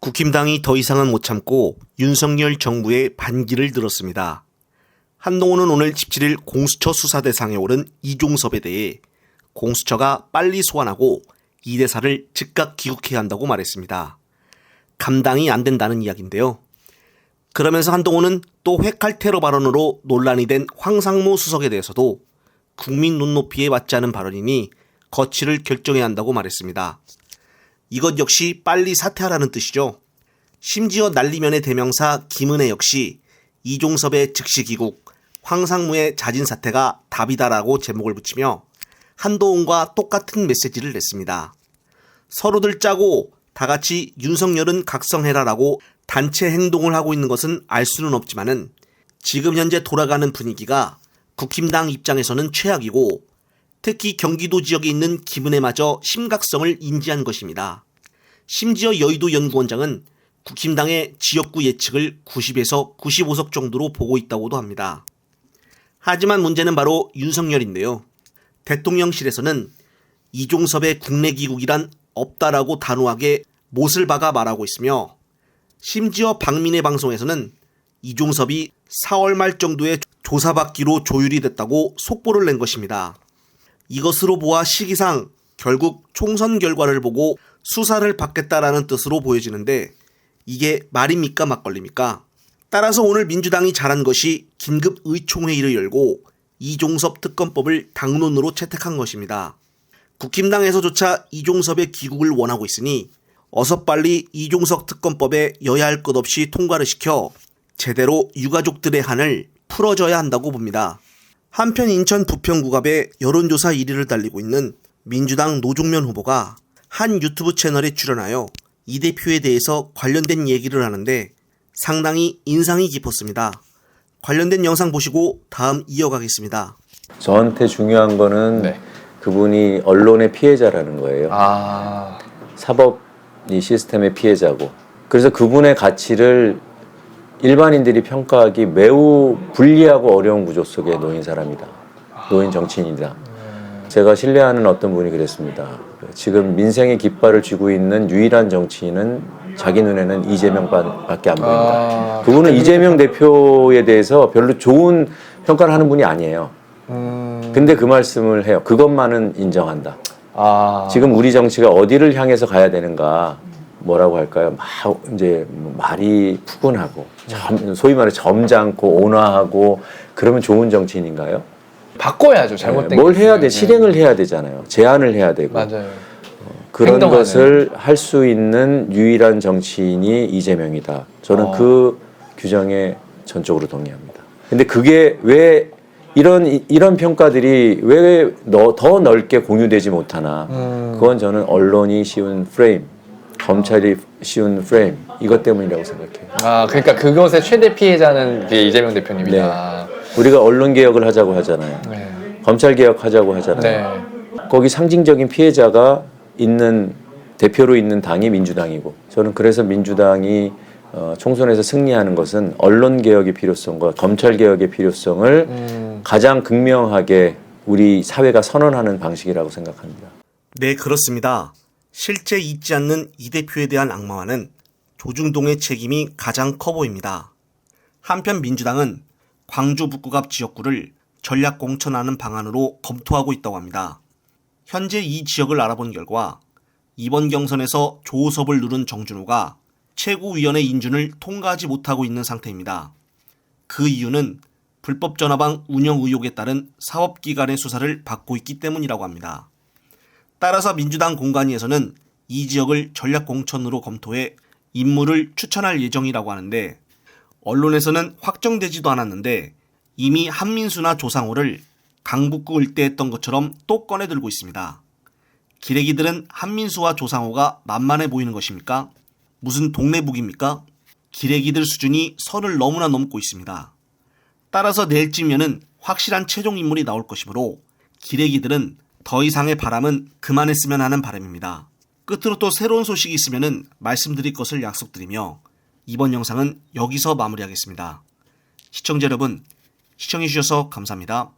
국힘당이 더 이상은 못 참고 윤석열 정부의 반기를 들었습니다. 한동훈은 오늘 17일 공수처 수사 대상에 오른 이종섭에 대해 공수처가 빨리 소환하고 이 대사를 즉각 귀국해야 한다고 말했습니다. 감당이 안 된다는 이야기인데요. 그러면서 한동훈은 또 회칼 테러 발언으로 논란이 된 황상무 수석에 대해서도 국민 눈높이에 맞지 않은 발언이니 거취를 결정해야 한다고 말했습니다. 이것 역시 빨리 사퇴하라는 뜻이죠. 심지어 난리면의 대명사 김은혜 역시 이종섭의 즉시 귀국, 황상무의 자진 사퇴가 답이다라고 제목을 붙이며 한동훈과 똑같은 메시지를 냈습니다. 서로들 짜고 다 같이 윤석열은 각성해라라고 단체 행동을 하고 있는 것은 알 수는 없지만은 지금 현재 돌아가는 분위기가 국힘당 입장에서는 최악이고 특히 경기도 지역에 있는 김은혜마저 심각성을 인지한 것입니다. 심지어 여의도 연구원장은 국힘당의 지역구 예측을 90에서 95석 정도로 보고 있다고도 합니다. 하지만 문제는 바로 윤석열인데요. 대통령실에서는 이종섭의 국내 귀국이란 없다라고 단호하게 못을 박아 말하고 있으며 심지어 박민혜 방송에서는 이종섭이 4월 말 정도에 조사받기로 조율이 됐다고 속보를 낸 것입니다. 이것으로 보아 시기상 결국 총선 결과를 보고 수사를 받겠다라는 뜻으로 보여지는데 이게 말입니까 막걸리입니까? 따라서 오늘 민주당이 잘한 것이 긴급 의총회의를 열고 이종섭 특검법을 당론으로 채택한 것입니다. 국힘당에서조차 이종섭의 귀국을 원하고 있으니 어서 빨리 이종섭 특검법에 여야 할 것 없이 통과를 시켜 제대로 유가족들의 한을 풀어줘야 한다고 봅니다. 한편 인천 부평구갑에 여론조사 1위를 달리고 있는 민주당 노종면 후보가 한 유튜브 채널에 출연하여 이 대표에 대해서 관련된 얘기를 하는데 상당히 인상이 깊었습니다. 관련된 영상 보시고 다음 이어가겠습니다. 저한테 중요한 거는 그분이 언론의 피해자라는 거예요. 사법 이 시스템의 피해자고. 그래서 그분의 가치를 일반인들이 평가하기 매우 불리하고 어려운 구조 속에 놓인 사람이다. 놓인 정치인이다. 제가 신뢰하는 어떤 분이 그랬습니다. 지금 민생의 깃발을 쥐고 있는 유일한 정치인은 자기 눈에는 이재명밖에 안 보인다. 그분은 이재명 대표에 대해서 별로 좋은 평가를 하는 분이 아니에요. 근데 그 말씀을 해요. 그것만은 인정한다. 지금 우리 정치가 어디를 향해서 가야 되는가, 뭐라고 할까요? 막 이제 말이 푸근하고 소위 말해 점잖고 온화하고 그러면 좋은 정치인인가요? 바꿔야죠. 잘못된 뭘 해야 돼? 실행을 해야 되잖아요. 제안을 해야 되고. 맞아요. 그런 행동하는. 것을 할 수 있는 유일한 정치인이 이재명이다. 저는 그 규정에 전적으로 동의합니다. 근데 그게 왜 이런 평가들이 왜 더 넓게 공유되지 못하나? 그건 저는 언론이 씌운 프레임, 검찰이 씌운 프레임 이것 때문이라고 생각해요. 그러니까 그것의 최대 피해자는 이재명 대표님이다. 우리가 언론 개혁을 하자고 하잖아요. 검찰 개혁하자고 하잖아요. 거기 상징적인 피해자가 있는 대표로 있는 당이 민주당이고 저는 그래서 민주당이 총선에서 승리하는 것은 언론 개혁의 필요성과 검찰 개혁의 필요성을 가장 극명하게 우리 사회가 선언하는 방식이라고 생각합니다. 네, 그렇습니다. 실제 있지 않는 이 대표에 대한 악마화는 조중동의 책임이 가장 커 보입니다. 한편 민주당은 광주 북구갑 지역구를 전략 공천하는 방안으로 검토하고 있다고 합니다. 현재 이 지역을 알아본 결과 이번 경선에서 조호섭을 누른 정준호가 최고위원회 인준을 통과하지 못하고 있는 상태입니다. 그 이유는 불법 전화방 운영 의혹에 따른 사법기관의 수사를 받고 있기 때문이라고 합니다. 따라서 민주당 공관위에서는 이 지역을 전략 공천으로 검토해 인물을 추천할 예정이라고 하는데 언론에서는 확정되지도 않았는데 이미 한민수나 조상호를 강북구 일대 했던 것처럼 또 꺼내들고 있습니다. 기레기들은 한민수와 조상호가 만만해 보이는 것입니까? 무슨 동네북입니까? 기레기들 수준이 선을 너무나 넘고 있습니다. 따라서 내일쯤이면은 확실한 최종 인물이 나올 것이므로 기레기들은 더 이상의 바람은 그만했으면 하는 바람입니다. 끝으로 또 새로운 소식이 있으면은 말씀드릴 것을 약속드리며 이번 영상은 여기서 마무리하겠습니다. 시청자 여러분, 시청해주셔서 감사합니다.